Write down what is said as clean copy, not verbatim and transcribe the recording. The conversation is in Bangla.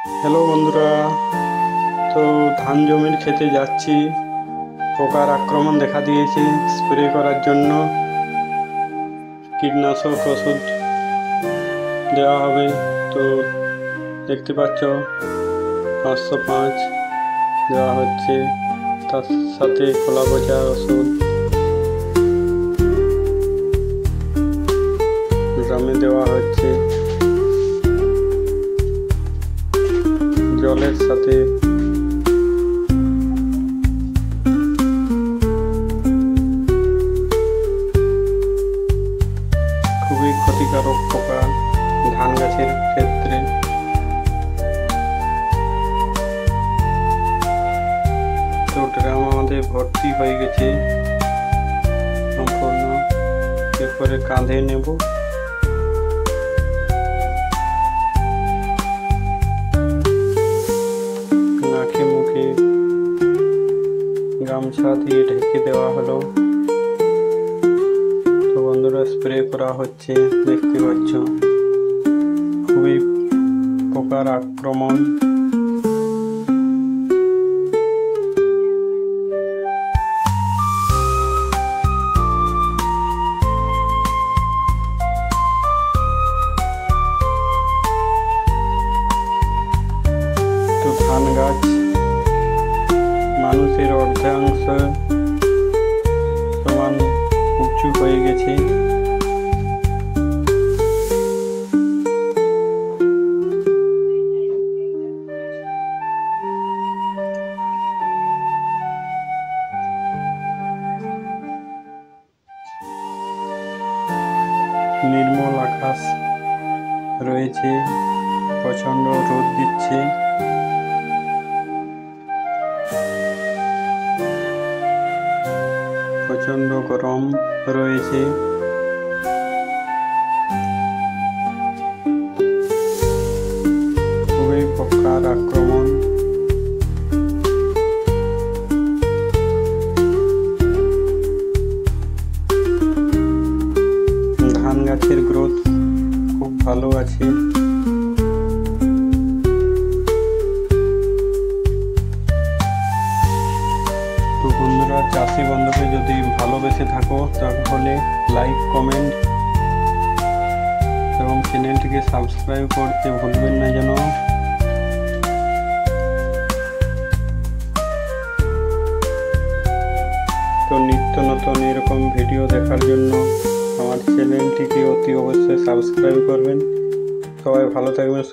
হ্যালো বন্ধুরা, তো ধান জমির খেতে যাচ্ছি। পোকার আক্রমণ দেখা দিয়েছে, স্প্রে করার জন্য কীটনাশক ওষুধ দেওয়া হবে। তো দেখতে পাচ্ছ 505 দেওয়া হচ্ছে, তার সাথে খোলা পচা ওষুধ ড্রামে দেওয়া হচ্ছে, জলের সাথে খুবই ক্ষতিকারক পোকা ধান গাছের ক্ষেত্রে। তো ড্রাম আমাদের ভর্তি হয়ে গেছে সম্পূর্ণ। এরপরে কাঁধে নেব, নাকে মুখে গামছা দিয়ে ঢেকে দেওয়া হলো। তো বন্ধুরা, স্প্রে করা হচ্ছে, দেখতে পাচ্ছ খুবই পোকার আক্রমণ। তো ধান গাছ মানুষের অর্ধাংশ সমান উঁচু হয়ে গেছে। নির্মল আকাশ রয়েছে, প্রচন্ড রোদ দিচ্ছে। প্রচন্ড গরম রয়েছে। খুবই পোকার আক্রমণ। ধান গাছের গ্রোথ খুব ভালো আছে। তো বন্ধুরা, চাষি বন্ধুকে যদি ভালোবেসে থাকো তাহলে লাইক, কমেন্ট এবং চ্যানেলটিকে সাবস্ক্রাইব করতে ভুলবেন না যেন। তো নিত্য নতুন এরকম ভিডিও দেখার জন্য আমার চ্যানেলটিকে অতি অবশ্যই সাবস্ক্রাইব করবেন। সবাই ভালো থাকবেন।